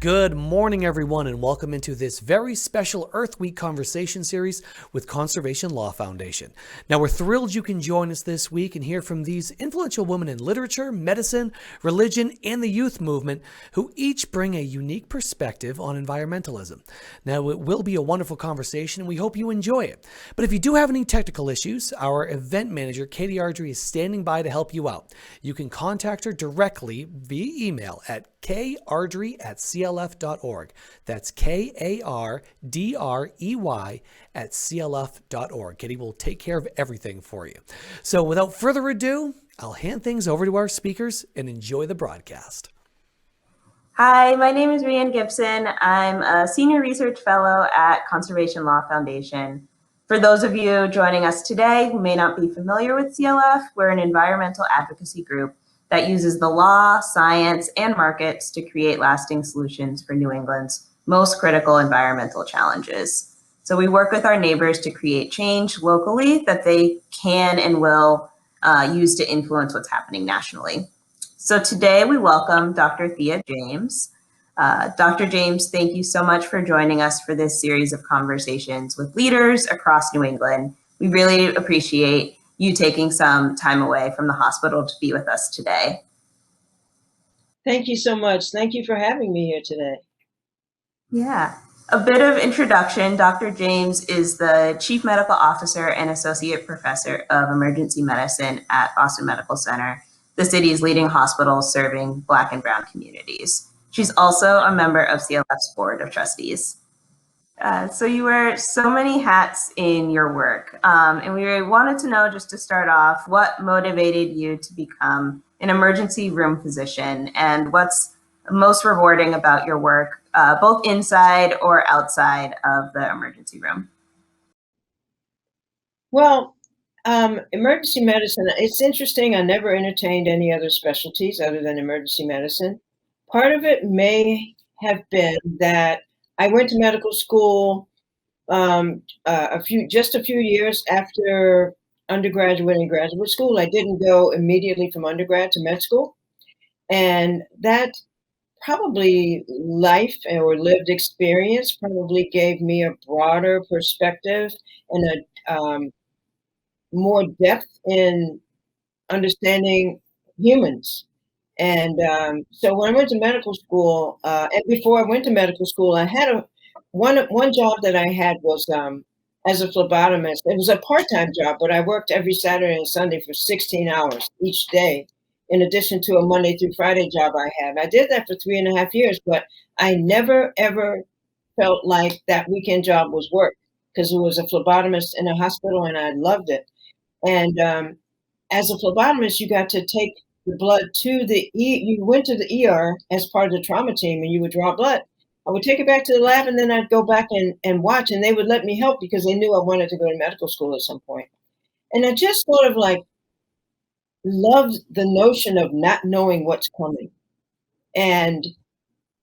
Good morning, everyone, and welcome into this very special Earth Week conversation series with Conservation Law Foundation. Now, we're thrilled you can join us this week and hear from these influential women in literature, medicine, religion, and the youth movement who each bring a unique perspective on environmentalism. Now, it will be a wonderful conversation, and we hope you enjoy it. But if you do have any technical issues, our event manager, Katie Ardrey, is standing by to help you out. You can contact her directly via email at kardrey@clf.org. That's KARDREY@clf.org. Katie will take care of everything for you. So without further ado, I'll hand things over to our speakers and enjoy the broadcast. Hi, my name is Reann Gibson. I'm a senior research fellow at Conservation Law Foundation. For those of you joining us today who may not be familiar with CLF, we're an environmental advocacy group that uses the law, science, and markets to create lasting solutions for New England's most critical environmental challenges. So we work with our neighbors to create change locally that they can and will use to influence what's happening nationally. So today we welcome Dr. Thea James. Dr. James, thank you so much for joining us for this series of conversations with leaders across New England. We really appreciate you taking some time away from the hospital to be with us today. Thank you so much. Thank you for having me here today. Yeah. A bit of introduction. Dr. James is the Chief Medical Officer and Associate Professor of Emergency Medicine at Boston Medical Center, the city's leading hospital serving Black and Brown communities. She's also a member of CLF's Board of Trustees. So you wear so many hats in your work, and we wanted to know, just to start off, what motivated you to become an emergency room physician, and what's most rewarding about your work, both inside or outside of the emergency room? Well, emergency medicine, it's interesting. I never entertained any other specialties other than emergency medicine. Part of it may have been that I went to medical school just a few years after undergraduate and graduate school. I didn't go immediately from undergrad to med school. And that probably life or lived experience probably gave me a broader perspective and a more depth in understanding humans. And so when I went to medical school, and before I went to medical school, I had one job that I had was as a phlebotomist. It was a part-time job, but I worked every Saturday and Sunday for 16 hours each day, in addition to a Monday through Friday job I had. I did that for 3.5 years, but I never, ever felt like that weekend job was work, because it was a phlebotomist in a hospital and I loved it. And as a phlebotomist, you got to take the blood to you went to the ER as part of the trauma team and you would draw blood. I would take it back to the lab and then I'd go back and watch, and they would let me help because they knew I wanted to go to medical school at some point. And I just sort of like loved the notion of not knowing what's coming and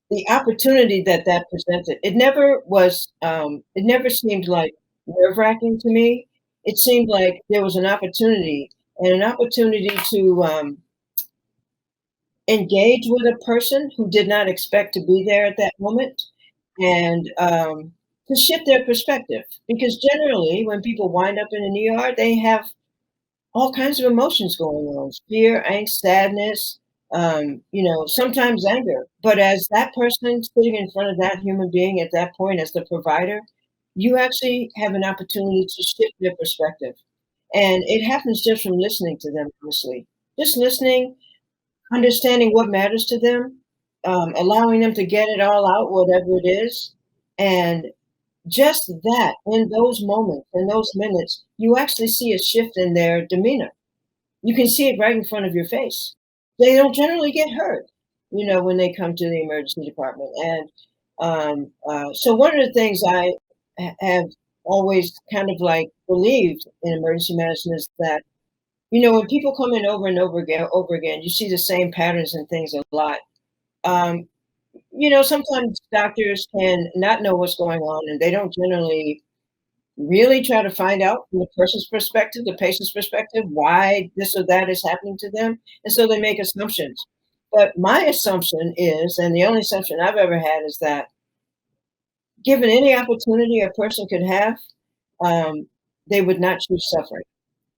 the opportunity that presented. It never seemed like nerve-wracking to me. It seemed like there was an opportunity to engage with a person who did not expect to be there at that moment, and to shift their perspective. Because generally, when people wind up in an ER, they have all kinds of emotions going on: fear, angst, sadness, sometimes anger. But as that person sitting in front of that human being at that point, as the provider, you actually have an opportunity to shift their perspective. And it happens just from listening to them, honestly. Just listening, understanding what matters to them, allowing them to get it all out, whatever it is. And just that, in those moments, in those minutes, you actually see a shift in their demeanor. You can see it right in front of your face. They don't generally get hurt, when they come to the emergency department. And so one of the things I have always kind of like believed in emergency medicine is that, when people come in over and over again, you see the same patterns and things a lot. Sometimes doctors can not know what's going on, and they don't generally really try to find out from the person's perspective, the patient's perspective, why this or that is happening to them. And so they make assumptions. But my assumption is, and the only assumption I've ever had, is that given any opportunity a person could have, they would not choose suffering.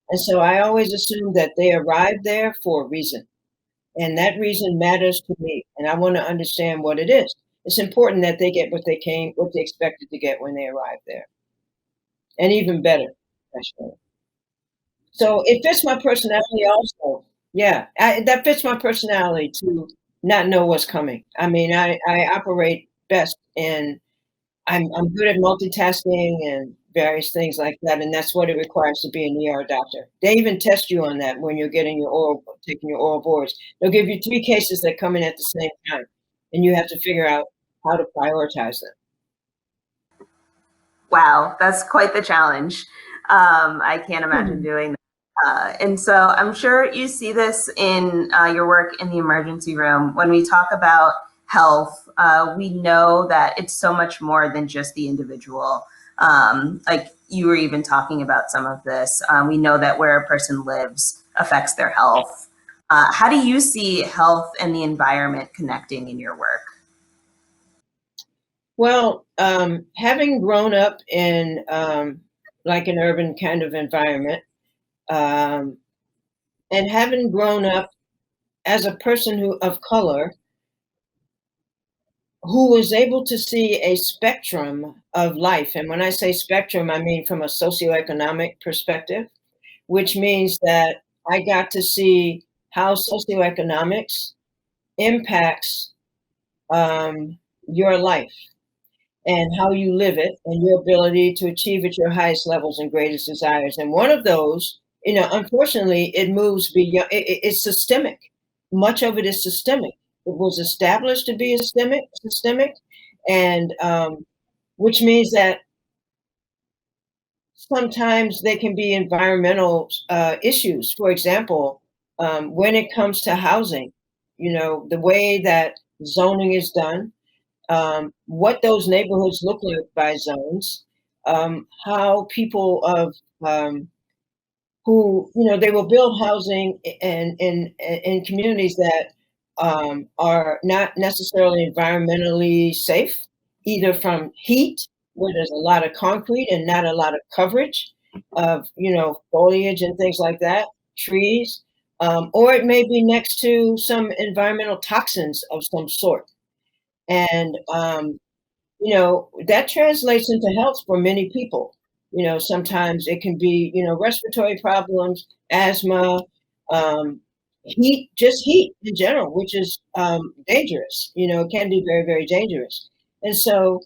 And so I always assume that they arrived there for a reason. And that reason matters to me. And I want to understand what it is. It's important that they get what they expected to get when they arrived there. And even better, actually. So it fits my personality also. Yeah, that fits my personality to not know what's coming. I mean, I operate best in, I'm good at multitasking and various things like that, and that's what it requires to be an ER doctor. They even test you on that when you're taking your oral boards. They'll give you 3 cases that come in at the same time, and you have to figure out how to prioritize them. Wow, that's quite the challenge. I can't imagine doing that. And so I'm sure you see this in your work in the emergency room. When we talk about health, we know that it's so much more than just the individual. Like you were even talking about some of this. We know that where a person lives affects their health. How do you see health and the environment connecting in your work? Well, having grown up in like an urban kind of environment, and having grown up as a person of color who was able to see a spectrum of life. And when I say spectrum, I mean from a socioeconomic perspective, which means that I got to see how socioeconomics impacts your life and how you live it and your ability to achieve at your highest levels and greatest desires. And one of those, unfortunately, it moves beyond, it's systemic. Much of it is systemic. It was established to be systemic, and which means that sometimes they can be environmental issues. For example, when it comes to housing, the way that zoning is done, what those neighborhoods look like by zones, how people of who they will build housing in communities that are not necessarily environmentally safe, either from heat, where there's a lot of concrete and not a lot of coverage of foliage and things like that, trees, or it may be next to some environmental toxins of some sort. And that translates into health for many people. Sometimes it can be, respiratory problems, asthma, heat in general, which is dangerous. It can be very, very dangerous. And so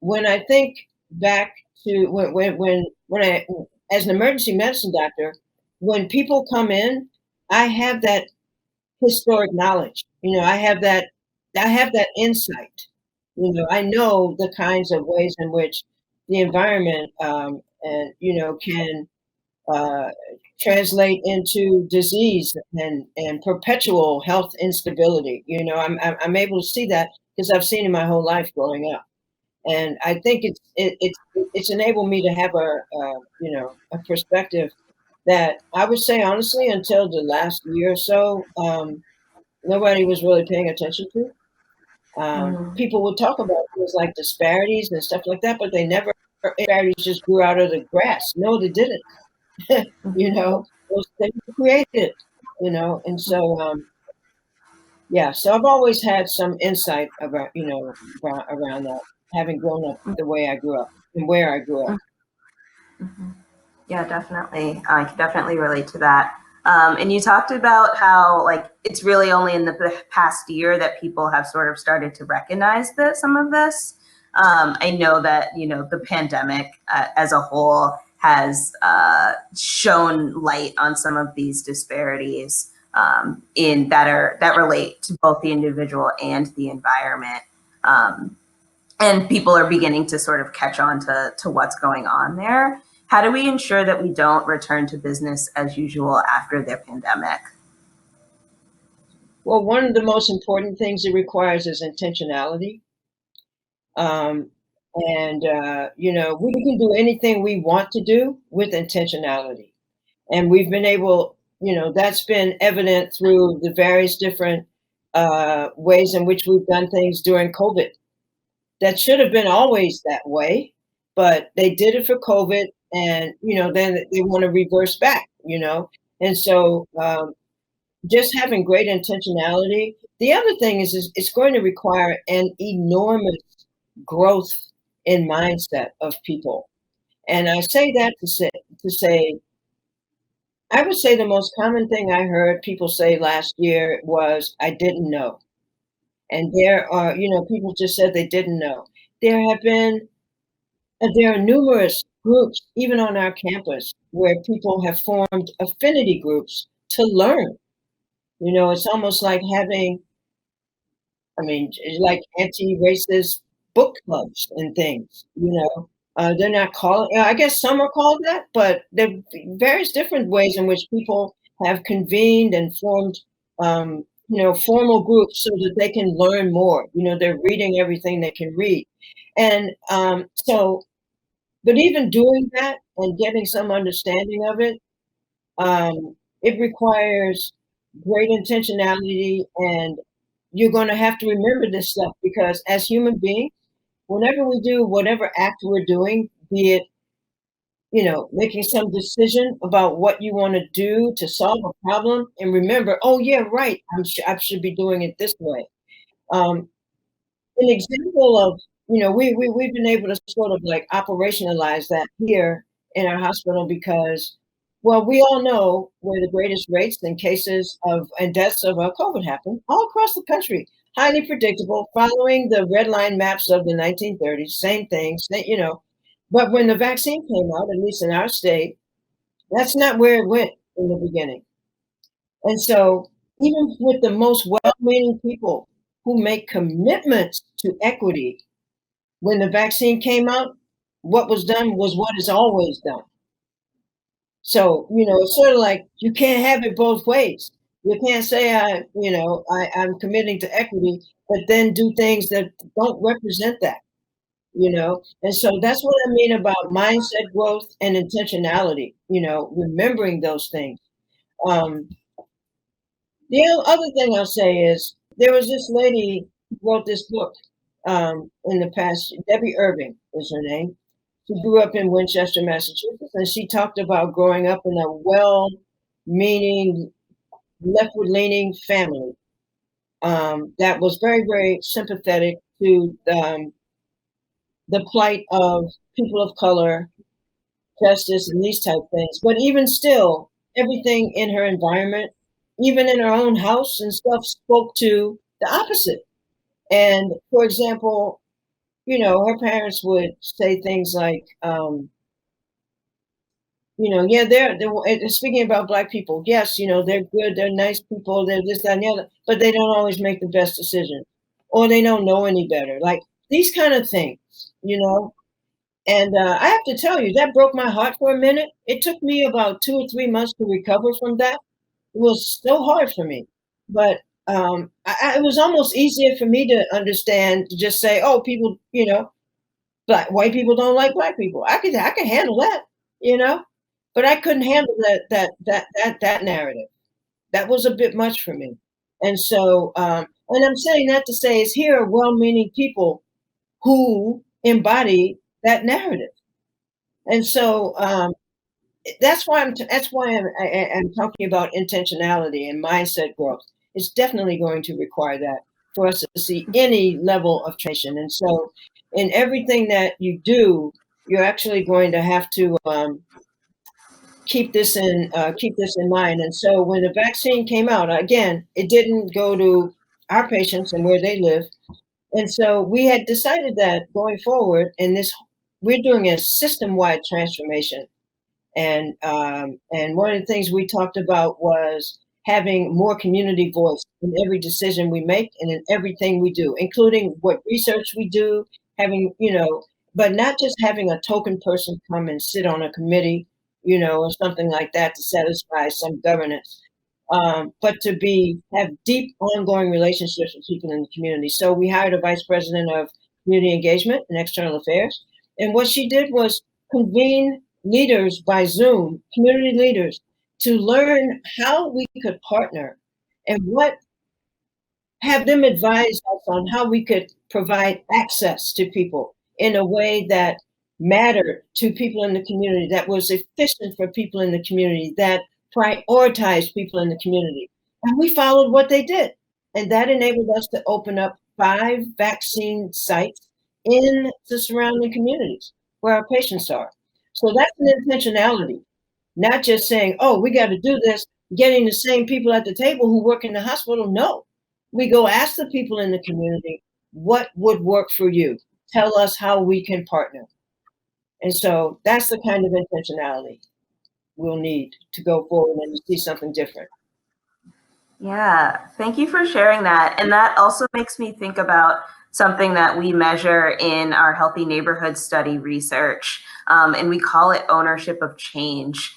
when I think back to when I, as an emergency medicine doctor, when people come in, I have that historic knowledge. I have that insight. I know the kinds of ways in which the environment can translate into disease and perpetual health instability. I'm able to see that because I've seen it my whole life growing up, and I think it's enabled me to have a perspective that I would say honestly until the last year or so nobody was really paying attention to. People would talk about things like disparities and stuff like that, but they never, disparities just grew out of the grass. No, they didn't. Those things were created, and so, so I've always had some insight about, around that, having grown up the way I grew up and where I grew up. Mm-hmm. Yeah, definitely. I can definitely relate to that. And you talked about how it's really only in the past year that people have sort of started to recognize some of this. I know that, the pandemic as a whole has shown light on some of these disparities that relate to both the individual and the environment. And people are beginning to sort of catch on to what's going on there. How do we ensure that we don't return to business as usual after the pandemic? Well, one of the most important things it requires is intentionality. We can do anything we want to do with intentionality. And we've been able, that's been evident through the various different ways in which we've done things during COVID. That should have been always that way, but they did it for COVID, and then they want to reverse back. And so just having great intentionality. The other thing is it's going to require an enormous growth in mindset of people. And I say that to say, I would say the most common thing I heard people say last year was, I didn't know. And there are, people just said they didn't know. There are numerous groups, even on our campus, where people have formed affinity groups to learn. It's almost like having, like anti-racist book clubs and things, they're not called, I guess some are called that, but there are various different ways in which people have convened and formed, formal groups so that they can learn more. They're reading everything they can read. And but even doing that and getting some understanding of it, it requires great intentionality, and you're going to have to remember this stuff, because as human beings, whenever we do whatever act we're doing, be it, making some decision about what you want to do to solve a problem, and remember, oh yeah, right, I should be doing it this way. An example of, we've been able to sort of like operationalize that here in our hospital, because, well, we all know where the greatest rates and cases of and deaths of COVID happen, all across the country. Highly predictable, following the red line maps of the 1930s, same things, But when the vaccine came out, at least in our state, that's not where it went in the beginning. And so even with the most well-meaning people who make commitments to equity, when the vaccine came out, what was done was what is always done. So, it's sort of like you can't have it both ways. You can't say I'm committing to equity, but then do things that don't represent that, And so that's what I mean about mindset growth and intentionality, remembering those things. The other thing I'll say is there was this lady who wrote this book in the past. Debbie Irving is her name. She grew up in Winchester, Massachusetts, and she talked about growing up in a well-meaning, leftward-leaning family that was very, very sympathetic to the plight of people of color, justice, and these type things. But even still, everything in her environment, even in her own house and stuff, spoke to the opposite. And for example, her parents would say things like, yeah, they're speaking about Black people. Yes, they're good, they're nice people, they're this, that, and the other, but they don't always make the best decision, or they don't know any better. Like these kind of things, And I have to tell you, that broke my heart for a minute. It took me about 2 or 3 months to recover from that. It was so hard for me, but it was almost easier for me to understand, to just say, oh, people, white people don't like Black people. I could handle that, but I couldn't handle that narrative. That was a bit much for me. And so, and I'm saying that to say is here are well-meaning people who embody that narrative. And so that's why I'm talking about intentionality and mindset growth. It's definitely going to require that for us to see any level of transformation. And so in everything that you do, you're actually going to have to keep this in mind. And so when the vaccine came out, again, it didn't go to our patients and where they live. And so we had decided that going forward we're doing a system-wide transformation. And one of the things we talked about was having more community voice in every decision we make and in everything we do, including what research we do, but not just having a token person come and sit on a committee, or something like that to satisfy some governance, but to have deep ongoing relationships with people in the community. So we hired a vice president of community engagement and external affairs. And what she did was convene leaders by Zoom, community leaders, to learn how we could partner and have them advise us on how we could provide access to people in a way that mattered to people in the community, that was efficient for people in the community, that prioritized people in the community. And we followed what they did. And that enabled us to open up 5 vaccine sites in the surrounding communities where our patients are. So that's an intentionality, not just saying, oh, we got to do this, getting the same people at the table who work in the hospital. No, we go ask the people in the community, what would work for you? Tell us how we can partner. And so that's the kind of intentionality we'll need to go forward and to see something different. Yeah, thank you for sharing that. And that also makes me think about something that we measure in our Healthy Neighborhood Study research, and we call it ownership of change,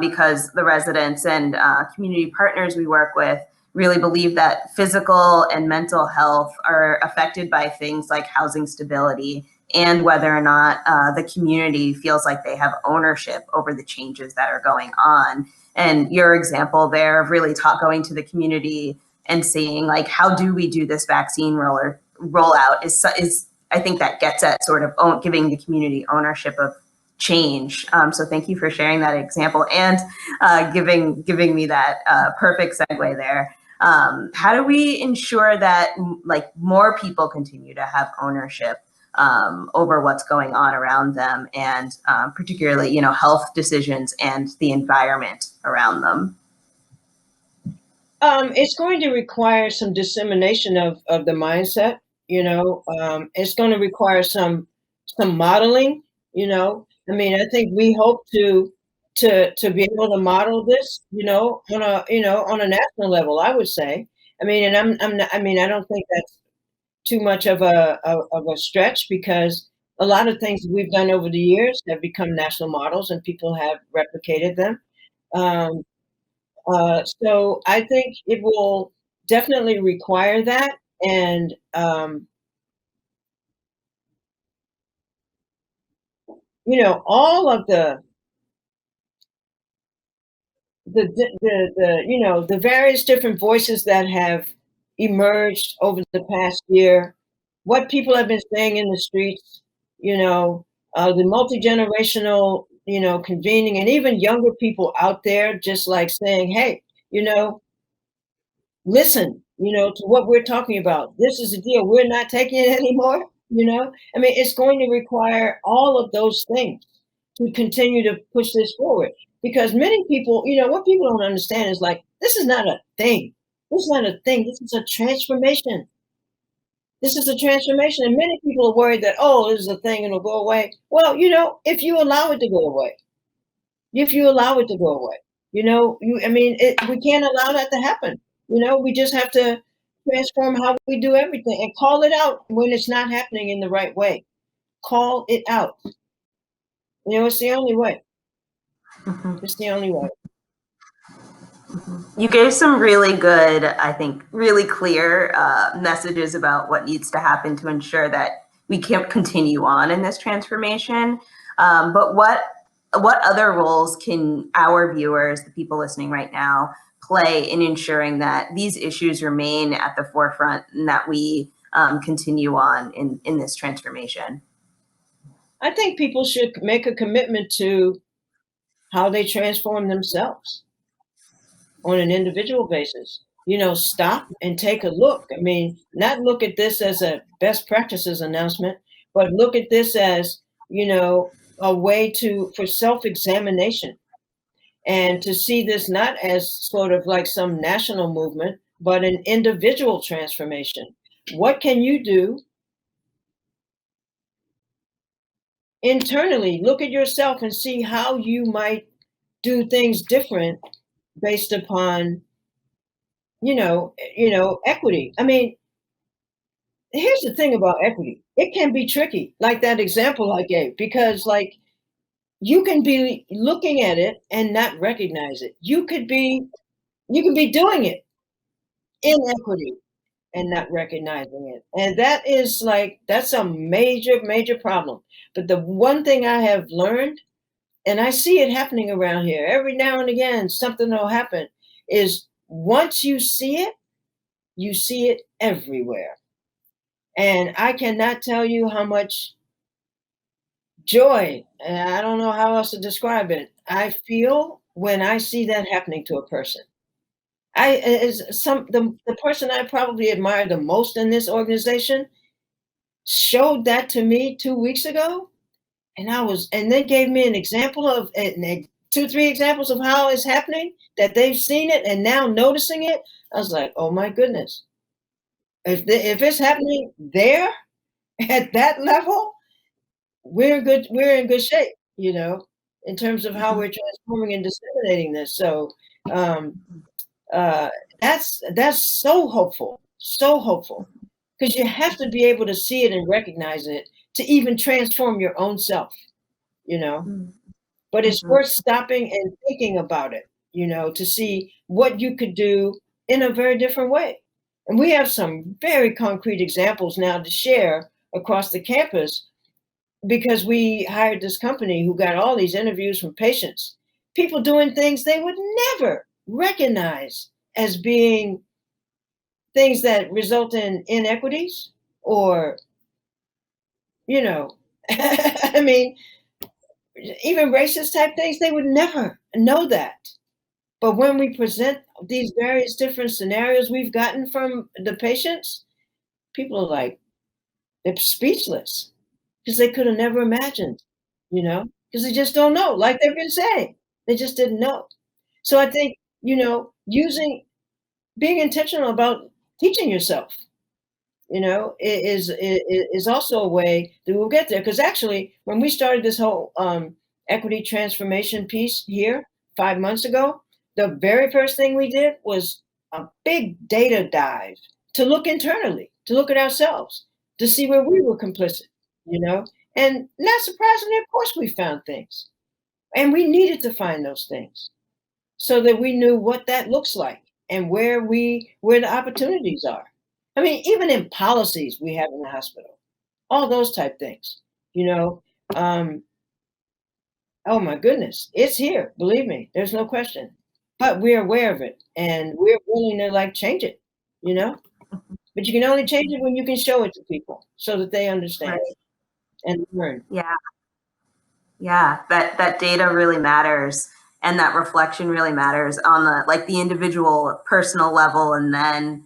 because the residents and community partners we work with really believe that physical and mental health are affected by things like housing stability and whether or not the community feels like they have ownership over the changes that are going on. And your example there of really going to the community and seeing like, how do we do this vaccine rollout is I think that gets at sort of giving the community ownership of change. So thank you for sharing that example and giving me that perfect segue there. How do we ensure that like more people continue to have ownership over what's going on around them, and particularly, health decisions and the environment around them? It's going to require some dissemination of the mindset. It's going to require some modeling. I mean, I think we hope to be able to model this, on a national level, I would say. I mean, and I'm not, I mean, I don't think that's too much of a stretch, because a lot of things we've done over the years have become national models and people have replicated them. Um, so I think it will definitely require that. And, all of the various different voices that have emerged over the past year, what people have been saying in the streets, the multi-generational, convening, and even younger people out there just like saying, hey, listen, to what we're talking about. This is the deal. We're not taking it anymore. I mean, it's going to require all of those things to continue to push this forward, because many people, what people don't understand is like, this is not a thing. This is not a thing. This is a transformation. This is a transformation. And many people are worried that, oh, this is a thing and it'll go away. Well, if you allow it to go away, if you allow it to go away, we can't allow that to happen. We just have to transform how we do everything and call it out when it's not happening in the right way. Call it out. It's the only way. It's the only way. You gave some really good, I think, really clear messages about what needs to happen to ensure that we can continue on in this transformation. But what other roles can our viewers, the people listening right now, play in ensuring that these issues remain at the forefront and that we continue on in this transformation? I think people should make a commitment to how they transform themselves on an individual basis. Stop and take a look. I mean, not look at this as a best practices announcement, but look at this as, a way for self-examination, and to see this not as sort of like some national movement, but an individual transformation. What can you do internally? Look at yourself and see how you might do things different based upon, equity. I mean, here's the thing about equity. It can be tricky, like that example I gave, because like you can be looking at it and not recognize it. You could be doing it in equity and not recognizing it. And that's a major, major problem. But the one thing I have learned, and I see it happening around here every now and again, something will happen, is once you see it, you see it everywhere. And I cannot tell you how much joy, and I don't know how else to describe it, I feel when I see that happening to a person. The person I probably admire the most in this organization showed that to me 2 weeks ago, and they gave me an example of, and 2, 3 examples of how it's happening, that they've seen it and now noticing it. I was like, oh my goodness, if it's happening there at that level, we're in good shape, in terms of how we're transforming and disseminating this. So um, that's so hopeful, because you have to be able to see it and recognize it to even transform your own self, But it's worth stopping and thinking about it, to see what you could do in a very different way. And we have some very concrete examples now to share across the campus, because we hired this company who got all these interviews from patients, people doing things they would never recognize as being things that result in inequities or, I mean, even racist type things, they would never know that. But when we present these various different scenarios we've gotten from the patients, people are like, they're speechless, because they could have never imagined, because they just don't know, like they've been saying, they just didn't know. So I think, being intentional about teaching yourself, is also a way that we'll get there. Because actually, when we started this whole equity transformation piece here 5 months ago, the very first thing we did was a big data dive to look internally, to look at ourselves, to see where we were complicit, and not surprisingly, of course, we found things, and we needed to find those things so that we knew what that looks like and where the opportunities are. I mean, even in policies we have in the hospital, all those type things, oh my goodness, it's here. Believe me, there's no question. But we're aware of it, and we're willing to change it, But you can only change it when you can show it to people so that they understand and learn. Yeah, that data really matters, and that reflection really matters on the individual personal level, and then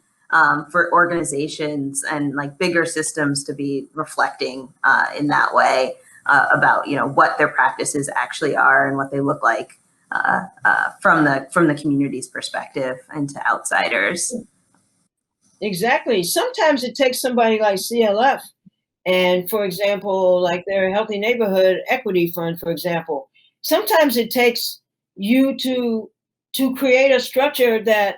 for organizations and bigger systems to be reflecting in that way about what their practices actually are and what they look like from the community's perspective and to outsiders. Exactly. Sometimes it takes somebody like CLF, and for example, like their Healthy Neighborhood Equity Fund, for example. Sometimes it takes you to create a structure that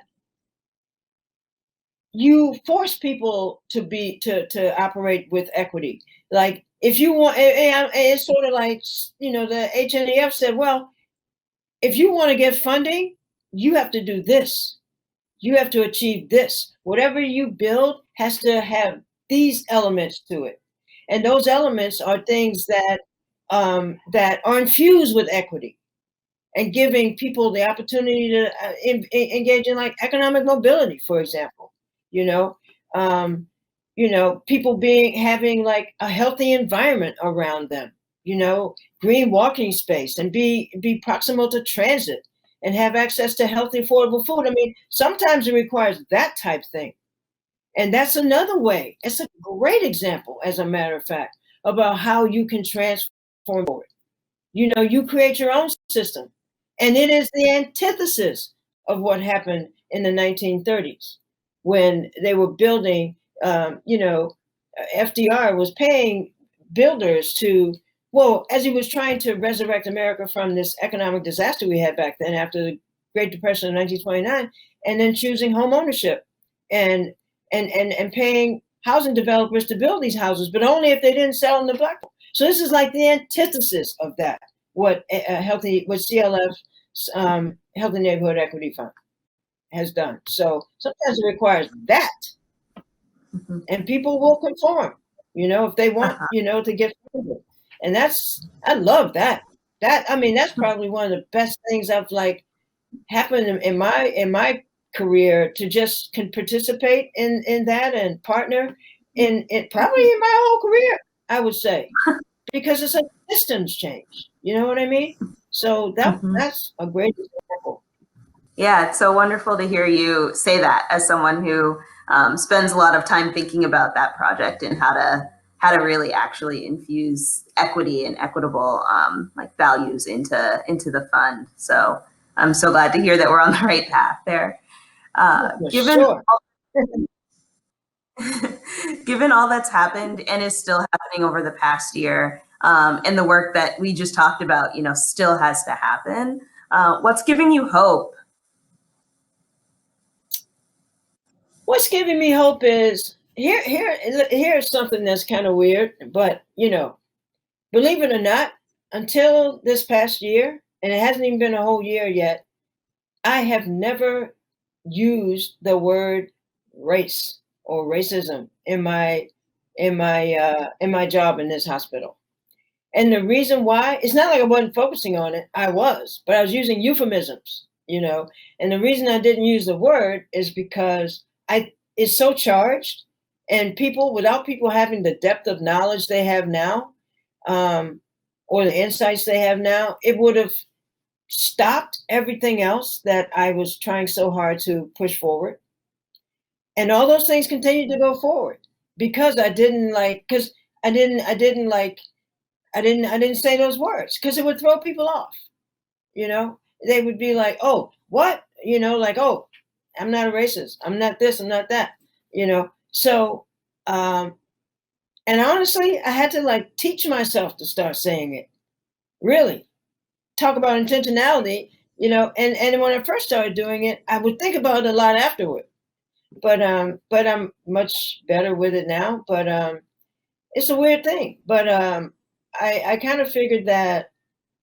you force people to operate with equity. Like if you want, it's sort of like, the HNEF said, well, if you want to get funding, you have to do this. You have to achieve this. Whatever you build has to have these elements to it. And those elements are things that are infused with equity and giving people the opportunity to engage in economic mobility, for example. People having a healthy environment around them. Green walking space, and be proximal to transit, and have access to healthy, affordable food. I mean, sometimes it requires that type thing. And that's another way. It's a great example, as a matter of fact, about how you can transform forward. You create your own system. And it is the antithesis of what happened in the 1930s when they were building, FDR was paying builders as he was trying to resurrect America from this economic disaster we had back then after the Great Depression of 1929, and then choosing home ownership and paying housing developers to build these houses, but only if they didn't sell them to black people. So this is like the antithesis of that, what CLF's Healthy Neighborhood Equity Fund has done. So sometimes it requires that, and people will conform, if they want, to get funded. And I love that. That's probably one of the best things I've happened in my career to just can participate in that and partner in it probably in my whole career, I would say, because it's like systems change. You know what I mean? So that's a great example. Yeah, it's so wonderful to hear you say that as someone who spends a lot of time thinking about that project and how to really actually infuse equity and equitable like values into the fund. So I'm so glad to hear that we're on the right path there. Given Sure. given all that's happened and is still happening over the past year, and the work that we just talked about, still has to happen. What's giving you hope? What's giving me hope is here's something that's kind of weird, but believe it or not, until this past year, and it hasn't even been a whole year yet, I have never used the word race or racism in my job in this hospital. And the reason why, it's not like I wasn't focusing on it. I was, but I was using euphemisms, And the reason I didn't use the word is because it's so charged, and without people having the depth of knowledge they have now, or the insights they have now, it would have stopped everything else that I was trying so hard to push forward. And all those things continued to go forward because I didn't say those words because it would throw people off. They would be like, oh, what? Oh, I'm not a racist. I'm not this, I'm not that, So, and honestly, I had to teach myself to start saying it. Really talk about intentionality, and when I first started doing it, I would think about it a lot afterward. But I'm much better with it now. But it's a weird thing. But I kind of figured that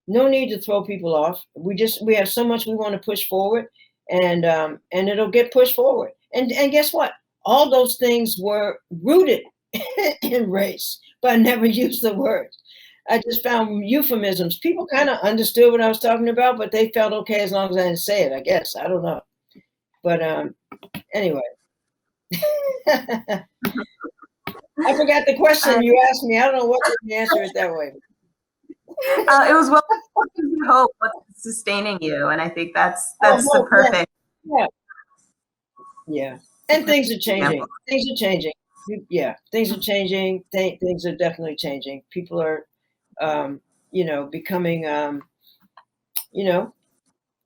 no need to throw people off. We have so much we want to push forward, and it'll get pushed forward. And guess what? All those things were rooted in race, but I never used the word. I just found euphemisms. People kind of understood what I was talking about, but they felt okay as long as I didn't say it, I guess. I don't know. But anyway. I forgot the question you asked me. I don't know what to answer it that way. It was what gives you hope, what's sustaining you, and I think that's the perfect. Yeah. And things are changing. Things are changing. Yeah, things are changing. Things are definitely changing. People are, becoming,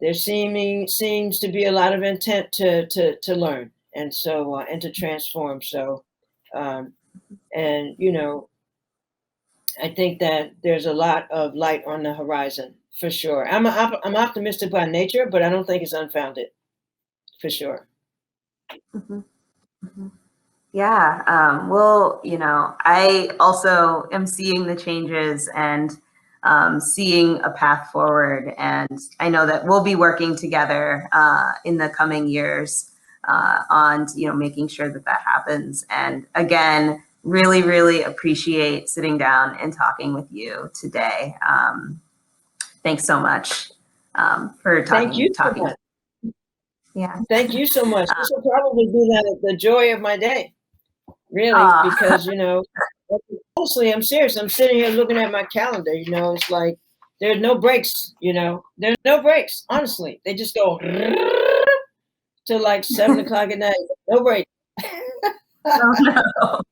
there seems to be a lot of intent to learn, and so and to transform. So, I think that there's a lot of light on the horizon for sure. I'm optimistic by nature, but I don't think it's unfounded, for sure. Mm-hmm. Mm-hmm. Yeah. Well, I also am seeing the changes and seeing a path forward. And I know that we'll be working together in the coming years on, making sure that happens. And again, really, really appreciate sitting down and talking with you today. Thanks so much for talking. Thank you so much. Yeah. Thank you so much. This will probably be the joy of my day, really, because, honestly, I'm serious. I'm sitting here looking at my calendar, it's like there's no breaks, there's no breaks. Honestly, they just go to like 7 o'clock at night. No break. Oh, no.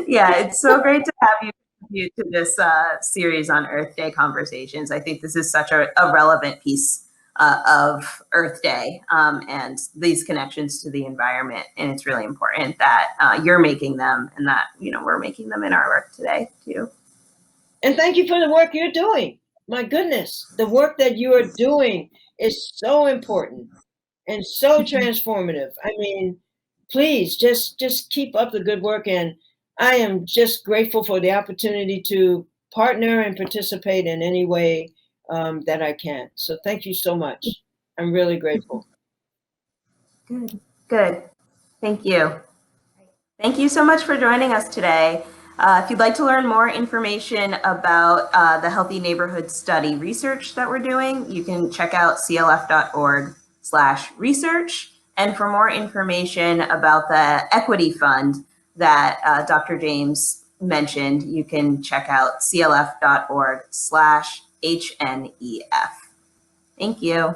Yeah, it's so great to have you to this series on Earth Day conversations. I think this is such a relevant piece of Earth Day and these connections to the environment. And it's really important that you're making them and that, we're making them in our work today too. And thank you for the work you're doing. My goodness, the work that you are doing is so important and so transformative. I mean, please just keep up the good work. And I am just grateful for the opportunity to partner and participate in any way that I can. So thank you so much. I'm really grateful. Good. Thank you. Thank you so much for joining us today. If you'd like to learn more information about the Healthy Neighborhood Study research that we're doing, you can check out clf.org clf.org/research. And for more information about the equity fund that Dr. James mentioned, you can check out clf.org/HNEF. Thank you.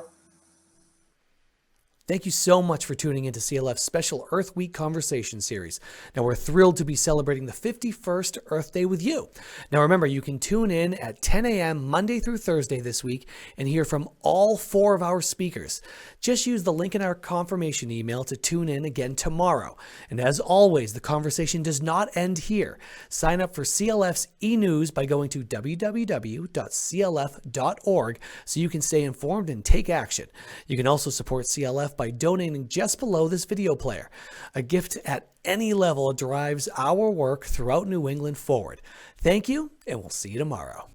Thank you so much for tuning into CLF's special Earth Week conversation series. Now, we're thrilled to be celebrating the 51st Earth Day with you. Now, remember, you can tune in at 10 a.m. Monday through Thursday this week and hear from all 4 of our speakers. Just use the link in our confirmation email to tune in again tomorrow. And as always, the conversation does not end here. Sign up for CLF's e-news by going to www.clf.org so you can stay informed and take action. You can also support CLF by donating just below this video player. A gift at any level drives our work throughout New England forward. Thank you, and we'll see you tomorrow.